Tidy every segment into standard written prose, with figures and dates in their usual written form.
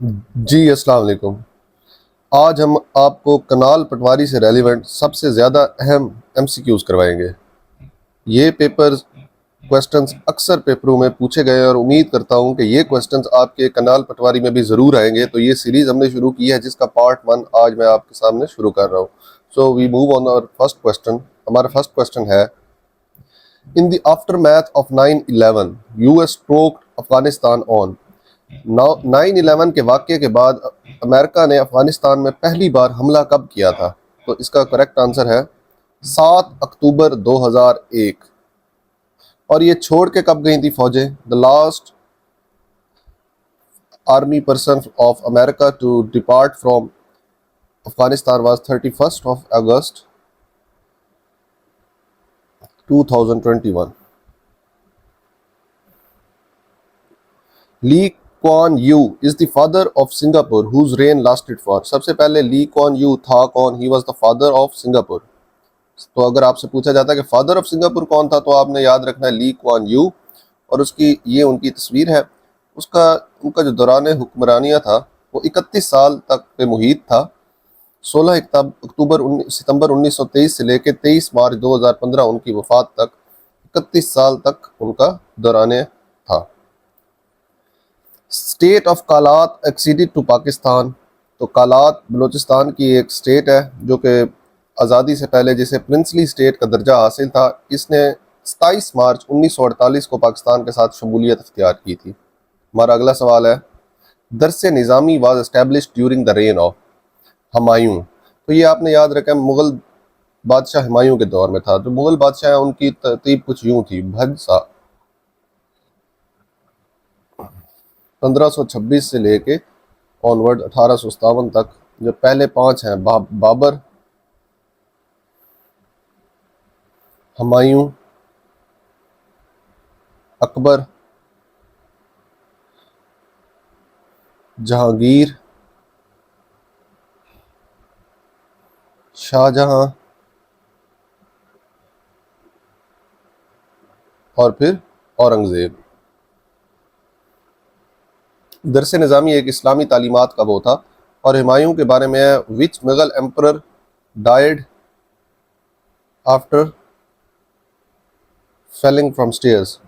जी अस्सलाम वालेकुम। आज हम आपको कनाल पटवारी से रेलिवेंट सबसे ज़्यादा अहम एमसीक्यूज़ करवाएंगे। ये पेपर्स क्वेश्चंस अक्सर पेपरों में पूछे गए हैं और उम्मीद करता हूँ कि ये क्वेश्चंस आपके कनाल पटवारी में भी ज़रूर आएंगे। तो ये सीरीज़ हमने शुरू की है जिसका पार्ट 1 आज मैं आपके सामने शुरू कर रहा हूँ। So we move on our first question. हमारा फर्स्ट क्वेश्चन है, in the aftermath of 9/11 US struck Afghanistan on. 9/11 के वाक़ये के बाद अमेरिका ने अफ़गानिस्तान में पहली बार हमला कब किया था? तो इसका करेक्ट आंसर है 7 अक्टूबर 2001। और ये छोड़ के कब गई थी फ़ौजें? The last army person of America to depart from Afghanistan was 31 of August 2021। Lee Kuan Yew is the father of Singapore whose reign lasted for. सबसे पहले ली क्वान यू था कौन? He was the father of Singapore. तो अगर आपसे पूछा जाता है कि फादर ऑफ सिंगापुर कौन था, तो आपने याद रखना है ली क्वान यू। और उसकी ये उनकी तस्वीर है। उसका उनका जो दौरान हुक्मरानिया था वो 31 साल तक पे मुहित था। सितंबर 1923 से लेकर 23 मार्च 2015 उनकी वफात तक 31 साल तक उनका दौरान था। State of Kalat acceded to Pakistan. तो कालात बलूचिस्तान की एक स्टेट है जो कि आज़ादी से पहले जिसे प्रिंसली स्टेट का दर्जा हासिल था। इसने 27 मार्च 1948 को पाकिस्तान के साथ शमूलियत अख्तियार की थी। हमारा अगला सवाल है, Darse Nizami was established during the reign of Humayun. तो ये आपने याद रखा, मुग़ल बादशाह हुमायूं के दौर में था। जो मुग़ल बादशाह हैं उनकी तरतीब कुछ यूँ थी, भदसा 1526 से लेके ऑनवर्ड 1857 तक। जो पहले 5 हैं, बाबर, हुमायूं, अकबर, जहांगीर, शाहजहां और फिर औरंगज़ेब। दरस निज़ामी एक इस्लामी तालीमात का वो था। और हुमायूं के बारे में है, which Mughal emperor died after falling from stairs.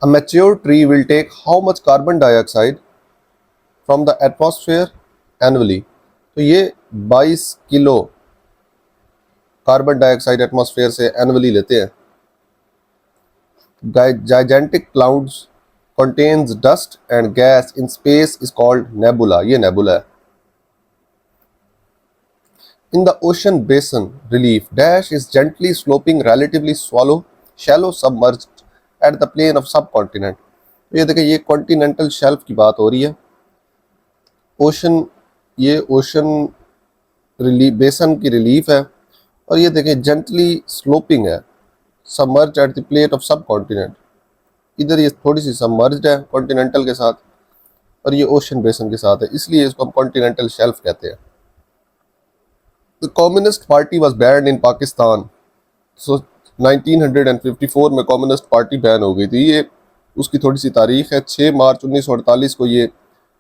A mature tree will take how much carbon dioxide from the atmosphere annually? तो ये 22 किलो कार्बन डाइऑक्साइड एटमॉस्फेयर से एनुअली लेते हैं। Gigantic clouds contains dust and gas in space is called nebula। ये nebula है। In the ocean basin relief dash is gently sloping relatively shallow submerged at the plane of subcontinent। तो ये देखिए, ये continental shelf की बात हो रही है। ओशन, ये ओशन रिलीफ बेसन की रिलीफ है। और ये देखिए जेंटली स्लोपिंग है, submerge at the plate of सब कॉन्टिनेंट। इधर ये थोड़ी सी सबमर्ज्ड है कॉन्टिनेंटल के साथ और ये ओशन बेसन के साथ है, इसलिए इसको हम कॉन्टिनेंटल शेल्फ कहते हैं। The communist party was banned in Pakistan. So 1954 में कम्युनिस्ट पार्टी बैन हो गई थी। ये उसकी थोड़ी सी तारीख है। 6 मार्च 1948 को ये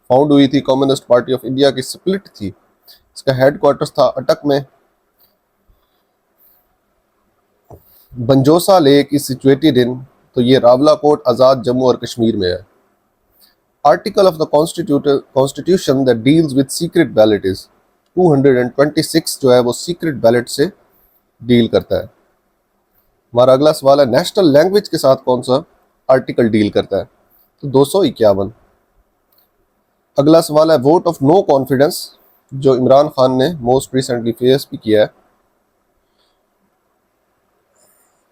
फाउंड हुई थी। कम्युनिस्ट पार्टी ऑफ इंडिया की स्प्लिट थी। इसका हेडक्वार्टर्स था अटक में। बंजोसा लेक इज सिचुएटेड इन। तो ये रावलाकोट आज़ाद जम्मू और कश्मीर में है। Article of the constitution that deals with secret ballot is 226 जो है वो सीक्रेट बैलेट से डील करता है। हमारा अगला सवाल है, नेशनल लैंग्वेज के साथ कौन सा आर्टिकल डील करता है? तो 251। अगला सवाल है, वोट ऑफ नो कॉन्फिडेंस जो इमरान खान ने मोस्ट रिसेंटली फेस भी किया है,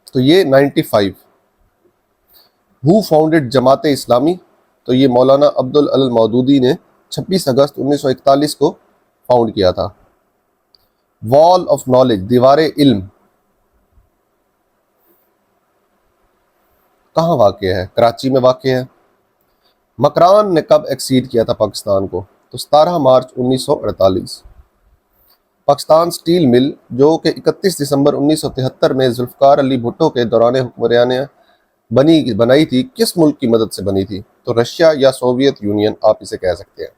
तो ये 95। Who founded Jamaat Islami? तो ये मौलाना अब्दुल अल मौदूदी ने 26 अगस्त 1941 को फाउंड किया था। वॉल ऑफ नॉलेज, दीवार इल्म, कहाँ वाक़ है? कराची में वाक़ है। मकरान ने कब एक्सीड किया था पाकिस्तान को? तो 17 मार्च 1948। पाकिस्तान स्टील मिल जो कि 31 दिसंबर 1973 में जुल्फ़िकार अली भुट्टो के दौरान हुक्मरान बनाई थी, किस मुल्क की मदद से बनी थी? तो रशिया या सोवियत यूनियन आप इसे कह सकते हैं।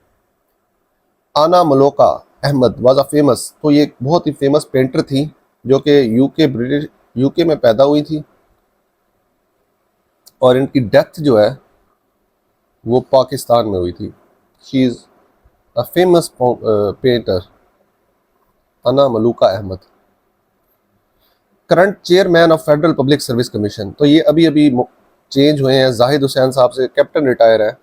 आना मलोका अहमद वाज अ फेमस, तो ये एक बहुत ही फेमस पेंटर थी जो कि यूके में पैदा हुई थी और इनकी डेथ जो है वो पाकिस्तान में हुई थी। She is a famous painter Anna Molka Ahmed. Current chairman of federal public service commission, तो ये अभी अभी चेंज हुए हैं, जाहिद हुसैन साहब से कैप्टन रिटायर है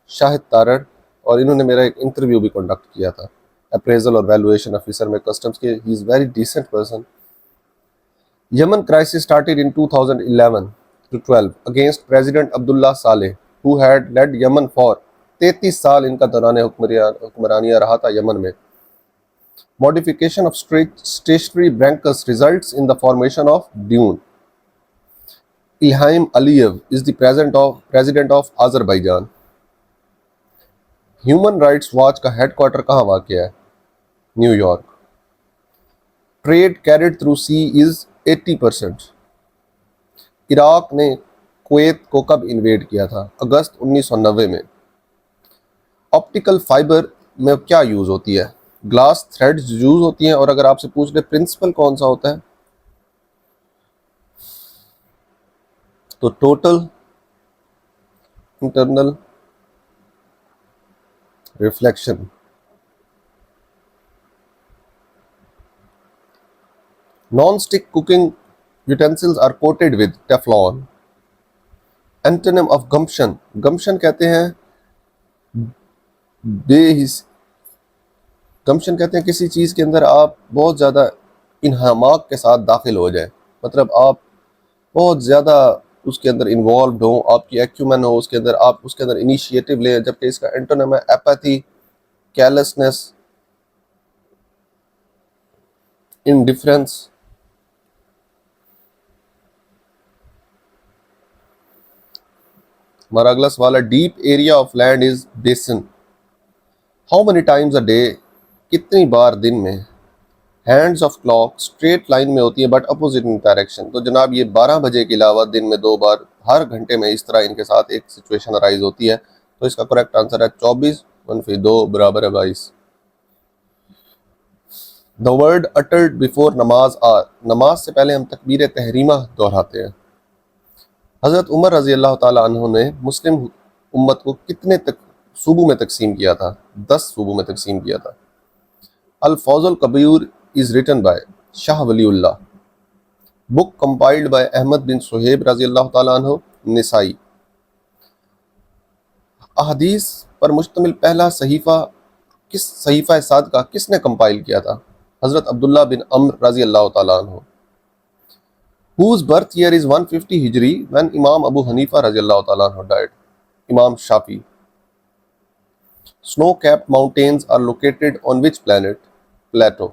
शाहिद तारड़, और इन्होंने मेरा एक इंटरव्यू भी कंडक्ट किया था अप्रेजल और वैल्यूएशन ऑफिसर में कस्टम्स के। He is very decent person. Yemen crisis started in 2011 to 12 against President Abdullah Saleh, who had led Yemen for 33 साल इनका दौरान हुक्मरानियाँ रहा था यमन में। Modification of stationary Branchus results in the formation of dune. Ilham Aliyev is the president of Azerbaijan. Human Rights Watch का headquarter कहाँ वाक़ है? New York. Trade carried through sea is 80%. Iraq ने कुवैत को कब इन्वेड किया था? अगस्त 1990 में। ऑप्टिकल फाइबर में क्या यूज़ होती है? ग्लास थ्रेड्स यूज़ होती हैं। और अगर आपसे पूछ ले प्रिंसिपल कौन सा होता है, तो total internal reflection. Non stick cooking utensils are coated with Teflon. Antonym of gumption, gumption कहते हैं गम्पशन कहते हैं किसी चीज़ के अंदर आप बहुत ज़्यादा इन्हमाक के साथ दाखिल हो जाए, मतलब आप बहुत ज़्यादा उसके अंदर इन्वॉल्व हो, आपकी एक्यूमेन हो उसके अंदर, आप उसके अंदर इनिशिएटिव लें। जबकि इसका एंटोनिम है एपैथी, केयरलेसनेस, इंडिफरेंस। हमारा अगला सवाल है deep area of land is basin. How many times a day, कितनी बार दिन में? Hands of clock straight line में होती है बट अपोजिट इन डायरेक्शन। तो जनाब ये 12 बजे के अलावा दिन में 2 बार हर घंटे में इस तरह इनके साथ एक सिचुएशन अराइज होती है। तो इसका करेक्ट आंसर है 24 1 2 बराबर है 22। द वर्ड अटर्ड बिफोर नमाज आर, नमाज से पहले हम तकबीर तहरीमा दोहराते हैं। हज़रत उमर रजी अल्लाह ताला अन्हु ने मुस्लिम उम्मत को कितने सूबों में तकसीम किया था? 10 सूबों में तकसीम किया था। अल फौजुल Kabir is written by Shah Waliullah. Book compiled by Ahmad bin Suhaib रज़ियल्लाहु ताला अन्हु, निसाई। अहदीस पर मुश्तमिल पहला सहीफ़ा सहीफ़ा सादका किसने कंपाइल किया था? हज़रत अब्दुल्ला बिन अम्र रज़ियल्लाहु ताला अन्हु। Whose birth year is 150 Hijri when इमाम अबू हनीफा रज़ियल्लाहु ताला अन्हु died? इमाम शाफी। Snow-capped mountains are located on which planet? Plato.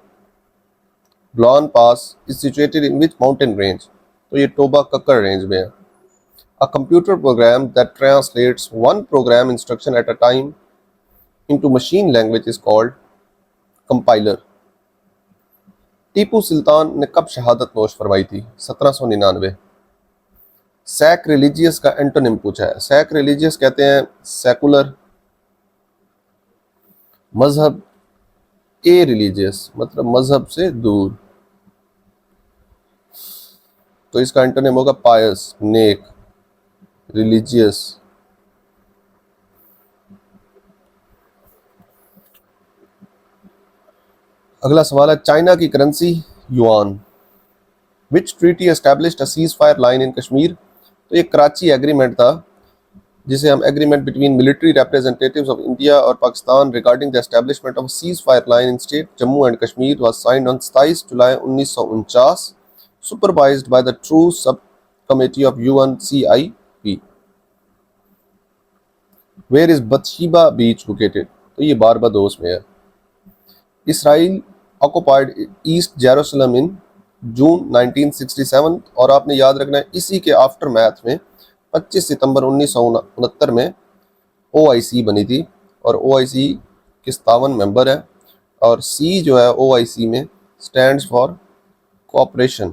Bolan pass is situated in which mountain range? तो ये टोबा कक्कर रेंज में है। A computer program that translates one program instruction at a time into machine language is called compiler. Tipu Sultan ने कब शहादत नोश फरमाई थी? 1799। Sac religious का एंटोनिम पूछा है। सैक रिलीजियस कहते हैं सेकुलर, मजहब, ए रिलीजियस मतलब मजहब से दूर। तो इसका एंटोनिम होगा पायस, नेक, रिलीजियस। अगला सवाल है चाइना की currency yuan. Which treaty established a cease fire line in Kashmir? तो ये कराची एग्रीमेंट था जिसे हम agreement between military representatives of India और Pakistan regarding the establishment of cease fire line in state Jammu and Kashmir was signed on 27 July 1949, supervised by the Truce Subcommittee of UNCIP. Where is Bathsheba Beach located? तो ये Barbados में है। Israel occupied east Jerusalem इन जून 1967, और आपने याद रखना है इसी के आफ्टर मैथ में 25 सितंबर 1969 में OIC बनी थी, और OIC के 57 मेंबर है, और सी जो है OIC में stands for cooperation.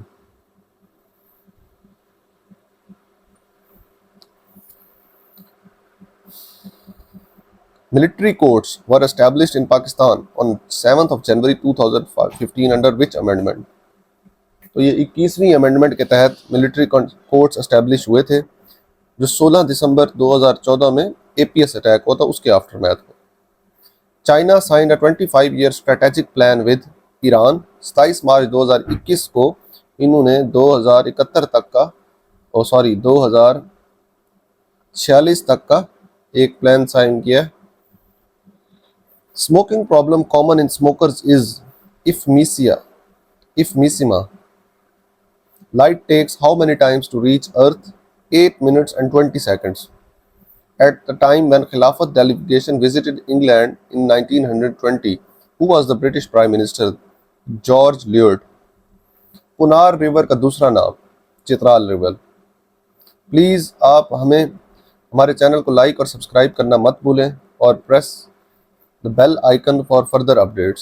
Military courts were established in Pakistan on 7th of January 2015 under which amendment? तो ये 21वीं अमेंडमेंट के तहत मिलिट्री कोर्ट्स एस्टेब्लिश हुए थे, जो 16 दिसंबर 2014 में एपीएस अटैक हुआ था उसके आफ्टरमैथ में। China signed a 25 year strategic plan with Iran. 27 मार्च 2021 को इन्होंने 2046 तक का एक प्लान साइन किया। Smoking problem common in smokers is emphysema. Light takes how many times to reach Earth? 8 minutes and 20 seconds. At the time when Khilafat delegation visited England in 1920, who was the British Prime Minister? George Lloyd. Punar river का दूसरा नाम Chitral river. Please आप हमारे channel को like और subscribe करना मत भूलें और press the bell icon for further updates.